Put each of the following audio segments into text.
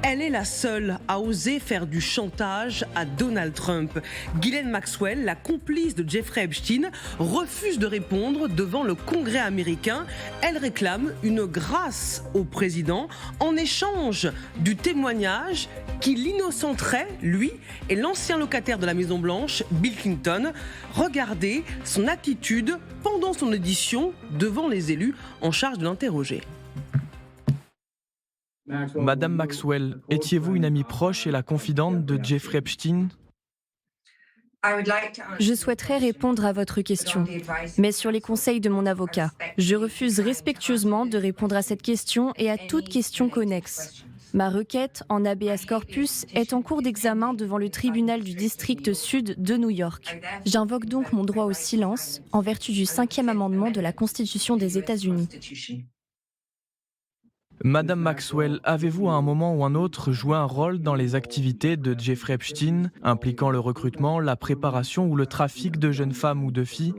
Elle est la seule à oser faire du chantage à Donald Trump. Ghislaine Maxwell, la complice de Jeffrey Epstein, refuse de répondre devant le Congrès américain. Elle réclame une grâce au président en échange du témoignage qui l'innocenterait, lui et l'ancien locataire de la Maison-Blanche, Bill Clinton. Regardez son attitude pendant son audition devant les élus en charge de l'interroger. Madame Maxwell, étiez-vous une amie proche et la confidente de Jeffrey Epstein? Je souhaiterais répondre à votre question, mais sur les conseils de mon avocat. Je refuse respectueusement de répondre à cette question et à toute question connexe. Ma requête en habeas corpus est en cours d'examen devant le tribunal du district sud de New York. J'invoque donc mon droit au silence en vertu du 5e amendement de la Constitution des États-Unis. Madame Maxwell, avez-vous à un moment ou un autre joué un rôle dans les activités de Jeffrey Epstein, impliquant le recrutement, la préparation ou le trafic de jeunes femmes ou de filles?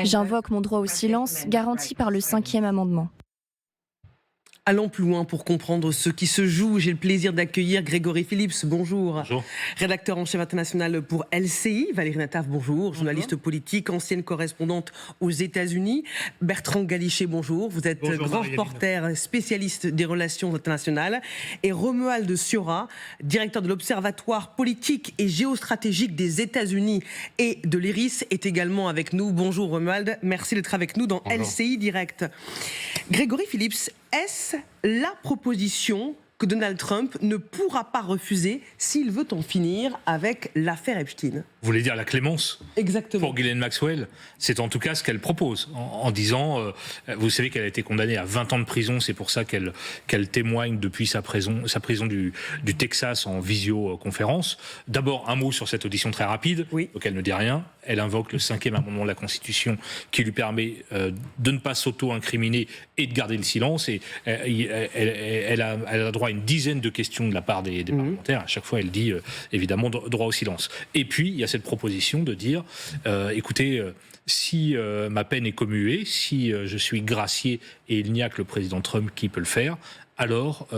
J'invoque mon droit au silence garanti par le 5e amendement. Allons plus loin pour comprendre ce qui se joue. J'ai le plaisir d'accueillir Grégory Phillips, bonjour. Bonjour. Rédacteur en chef international pour LCI. Valérie Nataf, bonjour. Journaliste politique, ancienne correspondante aux États-Unis. Bertrand Galichet, bonjour. Vous êtes grand reporter, spécialiste des relations internationales. Et Romuald Siora, directeur de l'Observatoire politique et géostratégique des États-Unis et de l'IRIS, est également avec nous. Bonjour Romuald, merci d'être avec nous dans LCI Direct. Grégory Phillips, est-ce la proposition que Donald Trump ne pourra pas refuser s'il veut en finir avec l'affaire Epstein? Vous voulez dire la clémence? Exactement. Pour Ghislaine Maxwell, c'est en tout cas ce qu'elle propose, en disant, vous savez qu'elle a été condamnée à 20 ans de prison, c'est pour ça qu'elle témoigne depuis sa prison du Texas en visioconférence. D'abord, un mot sur cette audition très rapide, donc elle ne dit rien. Elle invoque le 5e amendement de la Constitution qui lui permet de ne pas s'auto-incriminer et de garder le silence. Et elle a droit à une dizaine de questions de la part des parlementaires. À chaque fois, elle dit évidemment droit au silence. Et puis, il y a cette proposition de dire, écoutez, si ma peine est commuée, si je suis gracié et il n'y a que le président Trump qui peut le faire, alors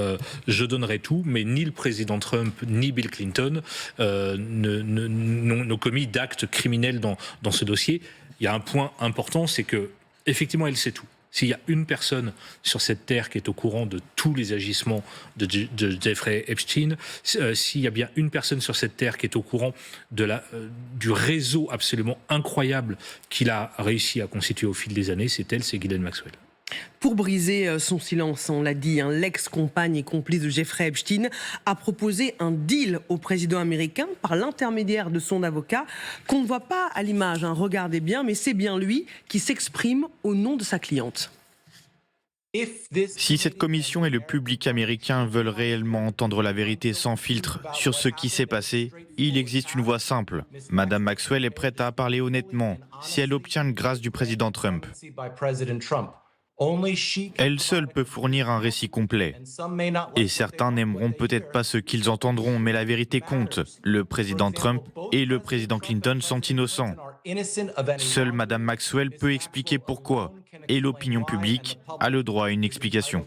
je donnerai tout, mais ni le président Trump ni Bill Clinton n'ont commis d'actes criminels dans ce dossier. Il y a un point important, c'est que effectivement elle sait tout. S'il y a une personne sur cette terre qui est au courant de tous les agissements de Jeffrey Epstein, s'il y a bien une personne sur cette terre qui est au courant du réseau absolument incroyable qu'il a réussi à constituer au fil des années, c'est Ghislaine Maxwell. Pour briser son silence, on l'a dit, l'ex-compagne et complice de Jeffrey Epstein a proposé un deal au président américain par l'intermédiaire de son avocat qu'on ne voit pas à l'image, regardez bien, mais c'est bien lui qui s'exprime au nom de sa cliente. Si cette commission et le public américain veulent réellement entendre la vérité sans filtre sur ce qui s'est passé, il existe une voie simple. Madame Maxwell est prête à parler honnêtement si elle obtient une grâce du président Trump. Elle seule peut fournir un récit complet. Et certains n'aimeront peut-être pas ce qu'ils entendront, mais la vérité compte. Le président Trump et le président Clinton sont innocents. Seule Madame Maxwell peut expliquer pourquoi. Et l'opinion publique a le droit à une explication.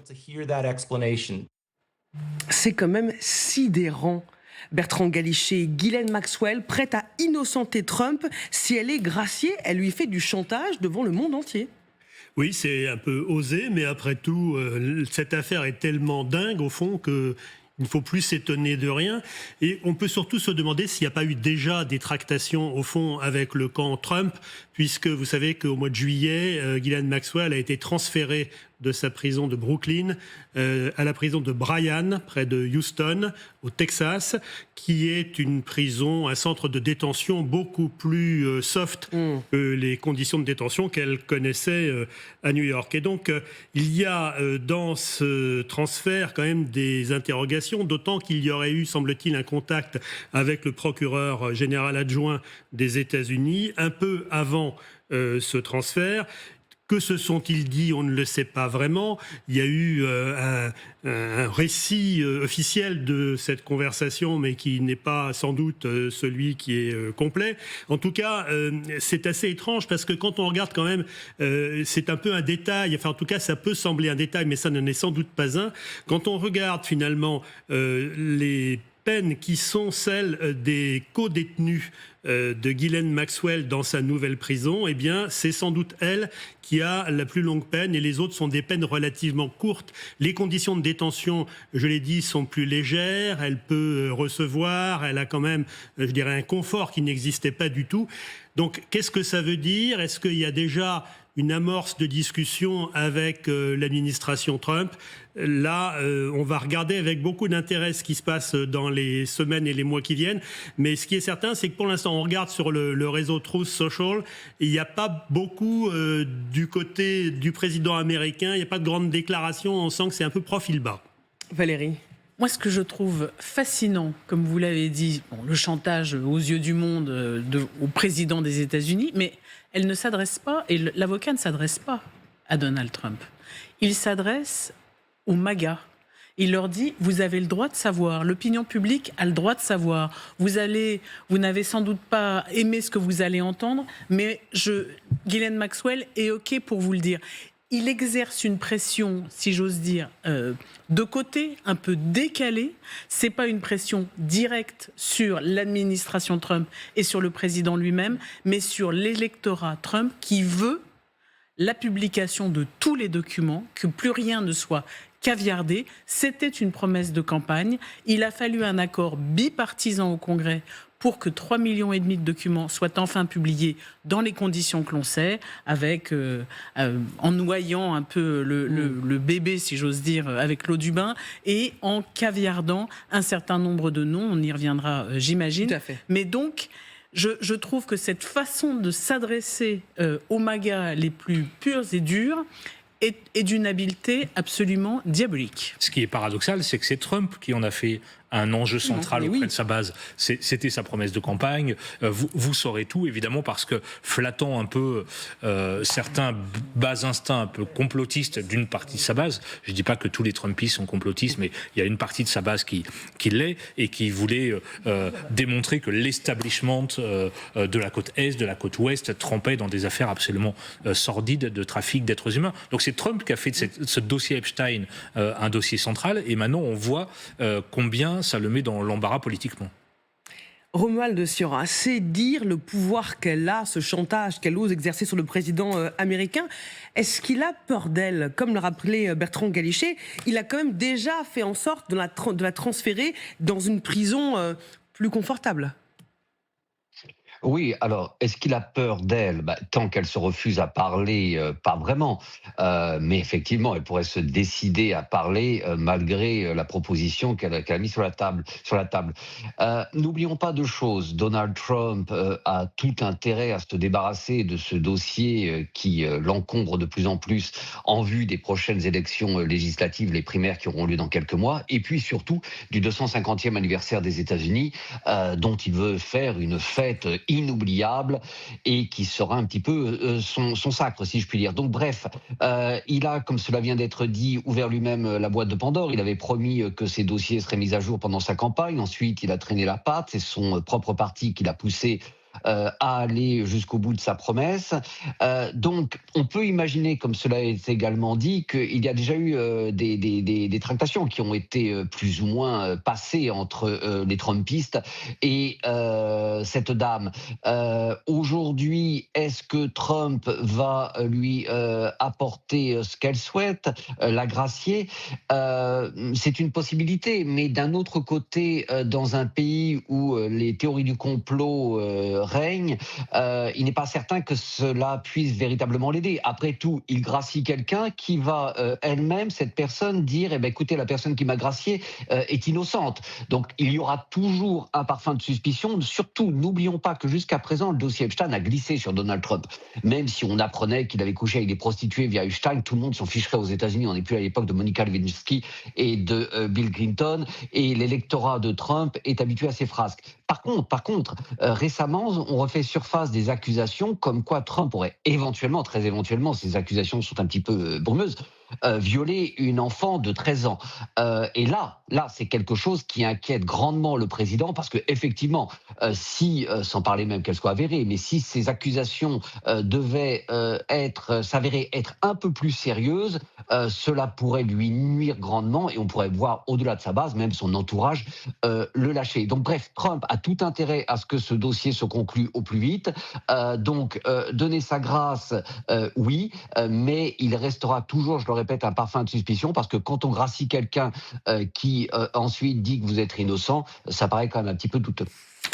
C'est quand même sidérant. Bertrand Galichet, Ghislaine Maxwell, prête à innocenter Trump. Si elle est graciée, elle lui fait du chantage devant le monde entier. Oui, c'est un peu osé, mais après tout, cette affaire est tellement dingue, au fond, qu'il ne faut plus s'étonner de rien. Et on peut surtout se demander s'il n'y a pas eu déjà des tractations, au fond, avec le camp Trump, puisque vous savez qu'au mois de juillet, Ghislaine Maxwell a été transférée de sa prison de Brooklyn à la prison de Bryan, près de Houston, au Texas, qui est une prison, un centre de détention beaucoup plus soft que les conditions de détention qu'elle connaissait à New York. Et donc, il y a dans ce transfert quand même des interrogations, d'autant qu'il y aurait eu, semble-t-il, un contact avec le procureur général adjoint des États-Unis un peu avant ce transfert. Que se sont-ils dit? On ne le sait pas vraiment. Il y a eu un récit officiel de cette conversation, mais qui n'est pas sans doute celui qui est complet. En tout cas, c'est assez étrange parce que quand on regarde quand même, c'est un peu un détail, enfin en tout cas ça peut sembler un détail, mais ça n'en est sans doute pas un. Quand on regarde finalement les peines qui sont celles des co-détenus de Ghislaine Maxwell dans sa nouvelle prison, eh bien, c'est sans doute elle qui a la plus longue peine et les autres sont des peines relativement courtes. Les conditions de détention, je l'ai dit, sont plus légères. Elle peut recevoir, elle a quand même, je dirais, un confort qui n'existait pas du tout. Donc, qu'est-ce que ça veut dire? Est-ce qu'il y a déjà une amorce de discussion avec l'administration Trump? Là, on va regarder avec beaucoup d'intérêt ce qui se passe dans les semaines et les mois qui viennent. Mais ce qui est certain, c'est que pour l'instant, on regarde sur le réseau Truth Social, il n'y a pas beaucoup du côté du président américain, il n'y a pas de grandes déclarations, on sent que c'est un peu profil bas. Valérie? Moi, ce que je trouve fascinant, comme vous l'avez dit, le chantage aux yeux du monde au président des États-Unis, mais elle ne s'adresse pas, et l'avocat ne s'adresse pas à Donald Trump. Il s'adresse aux MAGA. Il leur dit, vous avez le droit de savoir, l'opinion publique a le droit de savoir. Vous n'avez sans doute pas aimé ce que vous allez entendre, mais Ghislaine Maxwell est OK pour vous le dire. Il exerce une pression, si j'ose dire, de côté, un peu décalée. C'est pas une pression directe sur l'administration Trump et sur le président lui-même, mais sur l'électorat Trump qui veut la publication de tous les documents, que plus rien ne soit caviardé. C'était une promesse de campagne. Il a fallu un accord bipartisan au Congrès pour que 3,5 millions de documents soient enfin publiés dans les conditions que l'on sait, avec, en noyant un peu le bébé, si j'ose dire, avec l'eau du bain, et en caviardant un certain nombre de noms. On y reviendra, j'imagine. Tout à fait. Mais donc, je trouve que cette façon de s'adresser aux MAGA les plus purs et durs est d'une habileté absolument diabolique. Ce qui est paradoxal, c'est que c'est Trump qui en a fait un enjeu central auprès de sa base. C'était sa promesse de campagne. Vous saurez tout, évidemment, parce que flattant un peu certains bas instincts un peu complotistes d'une partie de sa base, je ne dis pas que tous les Trumpistes sont complotistes, mais il y a une partie de sa base qui l'est et qui voulait démontrer que l'establishment de la côte Est, de la côte Ouest, trempait dans des affaires absolument sordides de trafic d'êtres humains. Donc c'est Trump qui a fait de ce dossier Epstein un dossier central, et maintenant on voit combien ça le met dans l'embarras politiquement. Romuald Siora, c'est dire le pouvoir qu'elle a, ce chantage qu'elle ose exercer sur le président américain. Est-ce qu'il a peur d'elle? Comme le rappelait Bertrand Galichet, il a quand même déjà fait en sorte de la transférer dans une prison plus confortable. Oui, alors, est-ce qu'il a peur d'elle? Tant qu'elle se refuse à parler, pas vraiment. Mais effectivement, elle pourrait se décider à parler malgré la proposition qu'elle a mise sur la table. N'oublions pas deux choses. Donald Trump a tout intérêt à se débarrasser de ce dossier qui l'encombre de plus en plus en vue des prochaines élections législatives, les primaires qui auront lieu dans quelques mois, et puis surtout du 250e anniversaire des États-Unis, dont il veut faire une fête inoubliable et qui sera un petit peu son sacre, si je puis dire. Donc bref, il a, comme cela vient d'être dit, ouvert lui-même la boîte de Pandore. Il avait promis que ses dossiers seraient mis à jour pendant sa campagne. Ensuite, il a traîné la patte. C'est son propre parti qui l'a poussé à aller jusqu'au bout de sa promesse. Donc, on peut imaginer, comme cela est également dit, qu'il y a déjà eu des tractations qui ont été plus ou moins passées entre les Trumpistes et cette dame. Aujourd'hui, est-ce que Trump va lui apporter ce qu'elle souhaite, la gracier? C'est une possibilité, mais d'un autre côté, dans un pays où les théories du complot règne, il n'est pas certain que cela puisse véritablement l'aider. Après tout, il gracie quelqu'un qui va elle-même, cette personne, dire écoutez, la personne qui m'a gracié est innocente. Donc il y aura toujours un parfum de suspicion. Surtout, n'oublions pas que jusqu'à présent, le dossier Epstein a glissé sur Donald Trump. Même si on apprenait qu'il avait couché avec des prostituées via Epstein, tout le monde s'en ficherait aux États-Unis. On n'est plus à l'époque de Monica Lewinsky et de Bill Clinton. Et l'électorat de Trump est habitué à ces frasques. Par contre, récemment, on refait surface des accusations comme quoi Trump aurait éventuellement, très éventuellement, ces accusations sont un petit peu brumeuses, violer une enfant de 13 ans. Et là, c'est quelque chose qui inquiète grandement le président parce que effectivement, si, sans parler même qu'elles soient avérées, mais si ces accusations devaient s'avérer être un peu plus sérieuses, cela pourrait lui nuire grandement et on pourrait voir au-delà de sa base, même son entourage, le lâcher. Donc bref, Trump a tout intérêt à ce que ce dossier se conclue au plus vite. Donc donner sa grâce, oui, mais il restera toujours, je le répète, un parfum de suspicion parce que quand on gracie quelqu'un qui ensuite dit que vous êtes innocent, ça paraît quand même un petit peu douteux.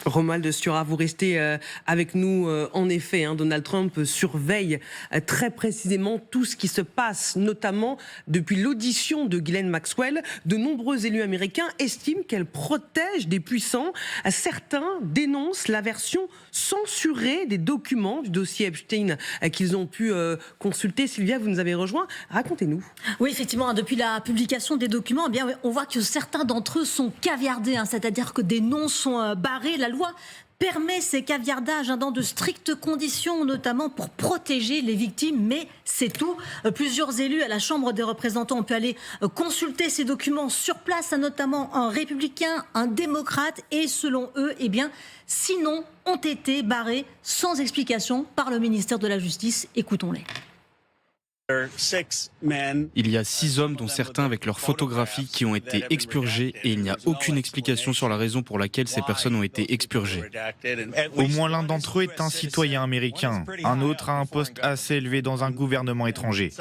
Romuald Stura, vous restez avec nous. En effet, Donald Trump surveille très précisément tout ce qui se passe, notamment depuis l'audition de Ghislaine Maxwell. De nombreux élus américains estiment qu'elle protège des puissants. Certains dénoncent la version censurée des documents du dossier Epstein qu'ils ont pu consulter. Sylvia, vous nous avez rejoint. Racontez-nous. Oui, effectivement, depuis la publication des documents, on voit que certains d'entre eux sont caviardés, c'est-à-dire que des noms sont barrés. La loi permet ces caviardages dans de strictes conditions, notamment pour protéger les victimes, mais c'est tout. Plusieurs élus à la Chambre des représentants ont pu aller consulter ces documents sur place, notamment un républicain, un démocrate, et selon eux, six noms ont été barrés sans explication par le ministère de la Justice. Écoutons-les. Il y a 6 hommes, dont certains avec leurs photographies, qui ont été expurgés et il n'y a aucune explication sur la raison pour laquelle ces personnes ont été expurgées. Au moins l'un d'entre eux est un citoyen américain, un autre a un poste assez élevé dans un gouvernement étranger.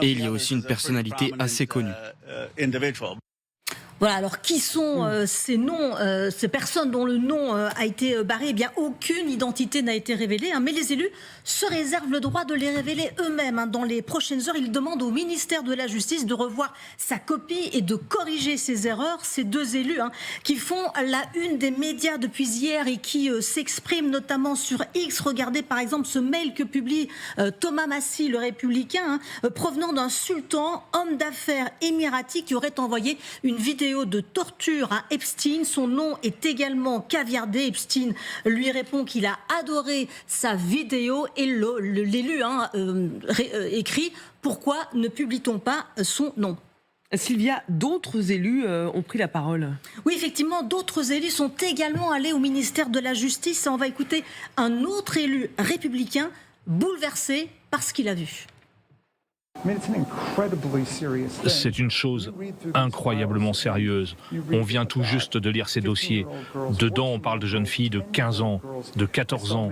Et il y a aussi une personnalité assez connue. Voilà, alors qui sont ces noms, ces personnes dont le nom a été barré? Aucune identité n'a été révélée, mais les élus se réservent le droit de les révéler eux-mêmes. Dans les prochaines heures, ils demandent au ministère de la Justice de revoir sa copie et de corriger ses erreurs. Ces deux élus qui font la une des médias depuis hier et qui s'expriment notamment sur X. Regardez par exemple ce mail que publie Thomas Massie, le républicain, provenant d'un sultan, homme d'affaires émirati, qui aurait envoyé une vidéo de torture à Epstein. Son nom est également caviardé. Epstein lui répond qu'il a adoré sa vidéo et l'élu écrit « Pourquoi ne publie-t-on pas son nom ?» Sylvia, d'autres élus ont pris la parole. Oui, effectivement, d'autres élus sont également allés au ministère de la Justice. On va écouter un autre élu républicain bouleversé par ce qu'il a vu. C'est une chose incroyablement sérieuse. On vient tout juste de lire ces dossiers. Dedans, on parle de jeunes filles de 15 ans, de 14 ans,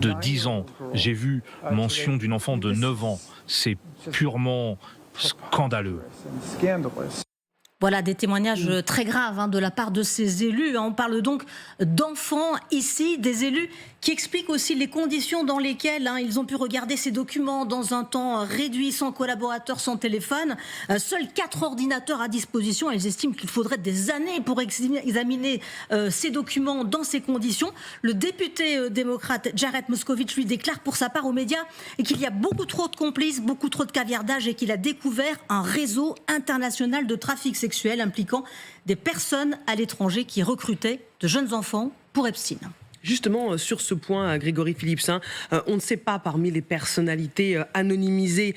de 10 ans. J'ai vu mention d'une enfant de 9 ans. C'est purement scandaleux. Voilà des témoignages très graves de la part de ces élus. On parle donc d'enfants ici, des élus qui expliquent aussi les conditions dans lesquelles ils ont pu regarder ces documents dans un temps réduit, sans collaborateurs, sans téléphone. Seuls 4 ordinateurs à disposition. Ils estiment qu'il faudrait des années pour examiner ces documents dans ces conditions. Le député démocrate Jared Moscovitch lui déclare pour sa part aux médias qu'il y a beaucoup trop de complices, beaucoup trop de caviardage et qu'il a découvert un réseau international de trafic sexuel impliquant des personnes à l'étranger qui recrutaient de jeunes enfants pour Epstein. Justement, sur ce point, Grégory Phillips, on ne sait pas parmi les personnalités anonymisées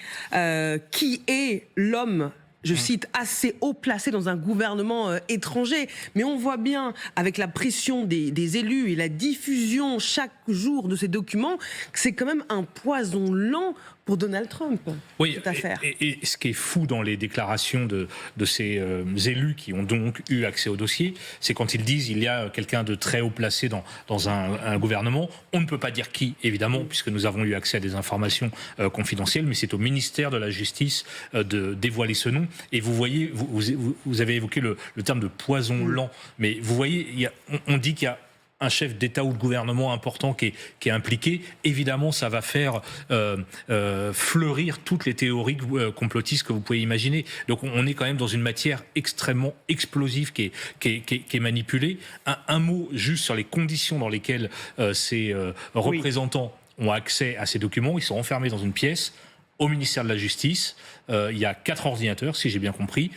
qui est l'homme, je cite, assez haut placé dans un gouvernement étranger. Mais on voit bien, avec la pression des élus et la diffusion chaque jour de ces documents, que c'est quand même un poison lent pour Donald Trump, cette affaire. Et ce qui est fou dans les déclarations de ces élus qui ont donc eu accès au dossier, c'est quand ils disent il y a quelqu'un de très haut placé dans un gouvernement. On ne peut pas dire qui, évidemment, puisque nous avons eu accès à des informations confidentielles, mais c'est au ministère de la Justice de dévoiler ce nom. Et vous voyez, vous avez évoqué le terme de poison lent, mais vous voyez, on dit qu'il y a un chef d'État ou de gouvernement important qui est impliqué, évidemment, ça va faire fleurir toutes les théories complotistes que vous pouvez imaginer. Donc on est quand même dans une matière extrêmement explosive qui est manipulée. Un mot juste sur les conditions dans lesquelles ces représentants ont accès à ces documents. Ils sont enfermés dans une pièce au ministère de la Justice, il y a 4 ordinateurs, si j'ai bien compris.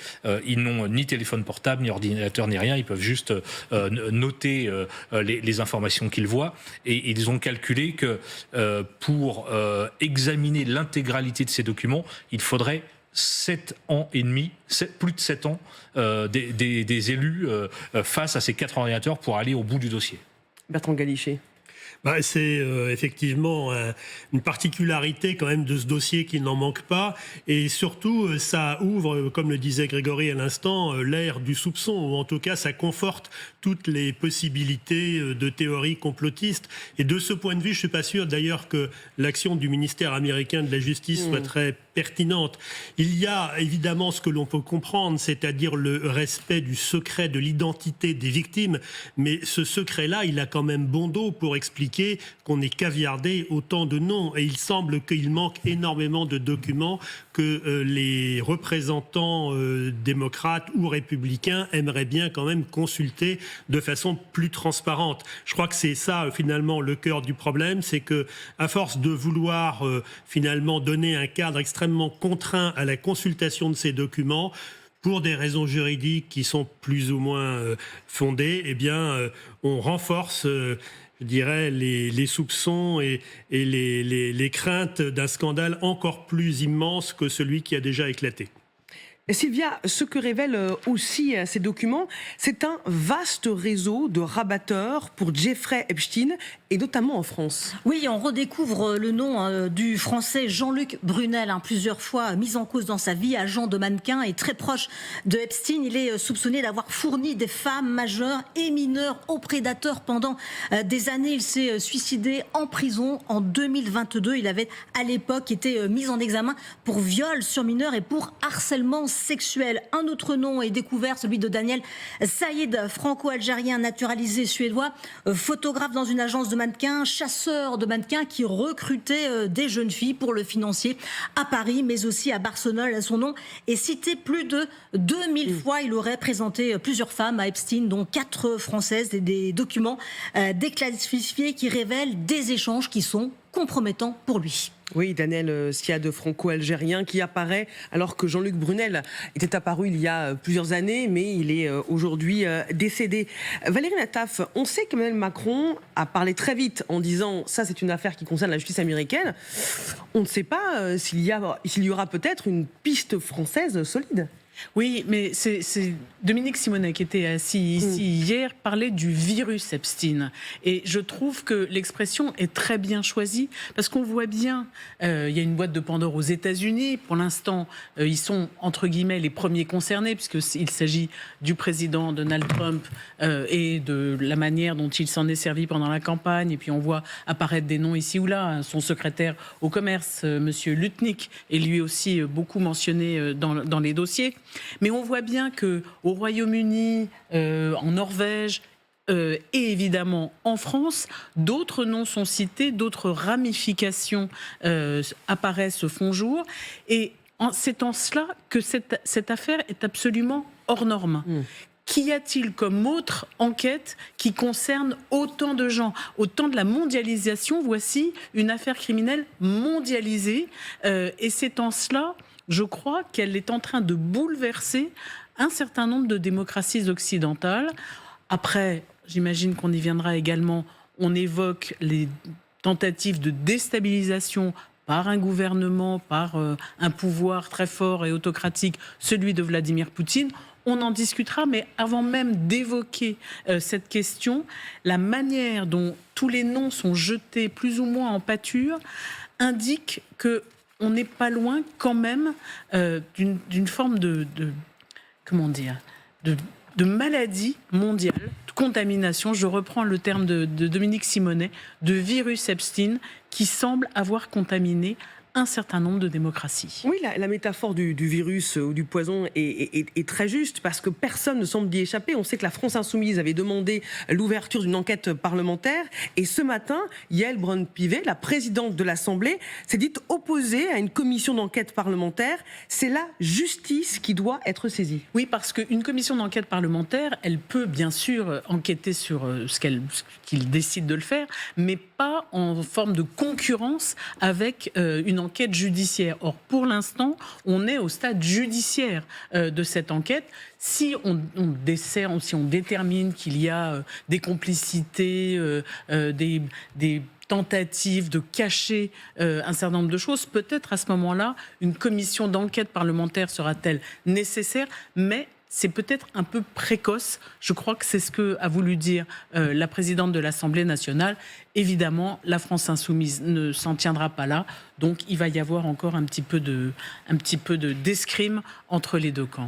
Ils n'ont ni téléphone portable, ni ordinateur, ni rien. Ils peuvent juste noter les informations qu'ils voient. Et ils ont calculé que pour examiner l'intégralité de ces documents, il faudrait 7 ans et demi, plus de 7 ans des élus face à ces 4 ordinateurs pour aller au bout du dossier. Bertrand Galichet. C'est effectivement une particularité quand même de ce dossier qui n'en manque pas, et surtout ça ouvre, comme le disait Grégory à l'instant, l'ère du soupçon, ou en tout cas ça conforte toutes les possibilités de théories complotistes. Et de ce point de vue, je suis pas sûr d'ailleurs que l'action du ministère américain de la Justice soit très pertinente. Il y a évidemment ce que l'on peut comprendre, c'est-à-dire le respect du secret de l'identité des victimes, mais ce secret-là, il a quand même bon dos pour expliquer qu'on ait caviardé autant de noms. Et il semble qu'il manque énormément de documents que les représentants démocrates ou républicains aimeraient bien quand même consulter de façon plus transparente. Je crois que c'est ça finalement le cœur du problème, c'est que à force de vouloir finalement donner un cadre extrêmement contraint à la consultation de ces documents, pour des raisons juridiques qui sont plus ou moins fondées, eh bien, on renforce je dirais, les soupçons et les craintes d'un scandale encore plus immense que celui qui a déjà éclaté. Sylvia, ce que révèlent aussi ces documents, c'est un vaste réseau de rabatteurs pour Jeffrey Epstein, et notamment en France. Oui, on redécouvre le nom du Français Jean-Luc Brunel, plusieurs fois mis en cause dans sa vie, agent de mannequin et très proche de Epstein. Il est soupçonné d'avoir fourni des femmes majeures et mineures aux prédateurs pendant des années. Il s'est suicidé en prison en 2022. Il avait à l'époque été mis en examen pour viol sur mineurs et pour harcèlement sexuel. Un autre nom est découvert, celui de Daniel Saïd, franco-algérien naturalisé suédois, photographe dans une agence de mannequins, chasseur de mannequins qui recrutait des jeunes filles pour le financier à Paris, mais aussi à Barcelone. Son nom est cité plus de 2000 fois. Il aurait présenté plusieurs femmes à Epstein, dont 4 françaises, et des documents déclassifiés qui révèlent des échanges qui sont compromettants pour lui. Oui, Daniel Siad, franco-algérien, qui apparaît alors que Jean-Luc Brunel était apparu il y a plusieurs années, mais il est aujourd'hui décédé. Valérie Nataf, on sait qu'Emmanuel Macron a parlé très vite en disant « ça, c'est une affaire qui concerne la justice américaine ». On ne sait pas s'il y aura peut-être une piste française solide. Oui, mais c'est Dominique Simonet qui était assis ici hier parlait du virus Epstein. Et je trouve que l'expression est très bien choisie parce qu'on voit bien, il y a une boîte de Pandore aux États-Unis. Pour l'instant, ils sont entre guillemets les premiers concernés puisqu'il s'agit du président Donald Trump et de la manière dont il s'en est servi pendant la campagne. Et puis on voit apparaître des noms ici ou là. Son secrétaire au commerce, Monsieur Lutnick, est lui aussi beaucoup mentionné dans les dossiers. Mais on voit bien qu'au Royaume-Uni, en Norvège et évidemment en France, d'autres noms sont cités, d'autres ramifications apparaissent, font jour. Et c'est en cela que cette affaire est absolument hors norme. Qu'y a-t-il comme autre enquête qui concerne autant de gens, autant de la mondialisation? Voici une affaire criminelle mondialisée. Et c'est en cela, je crois, qu'elle est en train de bouleverser un certain nombre de démocraties occidentales. Après, j'imagine qu'on y viendra également, on évoque les tentatives de déstabilisation par un gouvernement, par un pouvoir très fort et autocratique, celui de Vladimir Poutine. On en discutera, mais avant même d'évoquer cette question, la manière dont tous les noms sont jetés plus ou moins en pâture indique qu'on n'est pas loin quand même d'une forme de maladie mondiale, de contamination, je reprends le terme de Dominique Simonet, de virus Epstein qui semble avoir contaminé un certain nombre de démocraties. Oui, la métaphore du virus ou du poison est très juste parce que personne ne semble y échapper. On sait que la France Insoumise avait demandé l'ouverture d'une enquête parlementaire et ce matin, Yaël Braun-Pivet, la présidente de l'Assemblée, s'est dite opposée à une commission d'enquête parlementaire. C'est la justice qui doit être saisie. Oui, parce qu'une commission d'enquête parlementaire, elle peut bien sûr enquêter sur ce qu'il décide de le faire, mais pas en forme de concurrence avec une une enquête judiciaire. Or, pour l'instant, on est au stade judiciaire de cette enquête. Si on détermine qu'il y a des complicités, des tentative de cacher un certain nombre de choses, peut-être à ce moment-là, une commission d'enquête parlementaire sera-t-elle nécessaire, mais c'est peut-être un peu précoce. Je crois que c'est ce qu'a voulu dire la présidente de l'Assemblée nationale. Évidemment, la France insoumise ne s'en tiendra pas là, donc il va y avoir encore un petit peu d'escrime entre les deux camps.